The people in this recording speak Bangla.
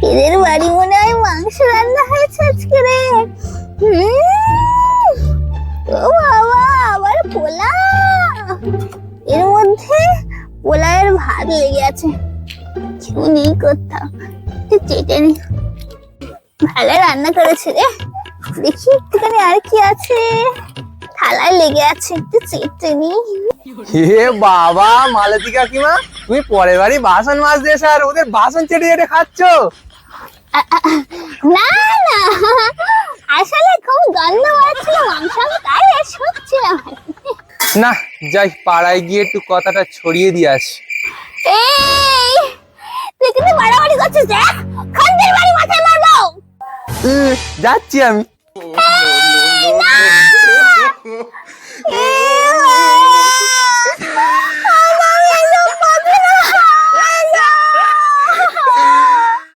এদের বাড়ি মনে হয় মাংস রান্না হয়েছে আজকে রে। ও বাবা, আবার পোলা, এর মধ্যে পোলায়ের ভাত লেগে আছে। কেউ নেই কোথাও, চেটে নি। ভালো রান্না করেছে রে। দেখি একটুখানি আর কি আছে, থালায় লেগে আছে, একটু চেটে নি। হে বাবা, মালতী কাকিমা, তুমি পরের বাড়ি বাসন মাজতে এসে আর ওদের বাসন চেটে চেটে খাচ্ছ? না না, আসলে খুব গন্ধ পাচ্ছিল মাংস, তাই আর শুকছিলাম। না, যাই পাড়ায় গিয়ে একটু কথাটা ছড়িয়ে দিয়ে আসি। এই, তুই কিন্তু বাড়াবাড়ি করছিস, দেখ খন্দের বাড়ি মাথায় মারবো। যাচ্ছি আমি।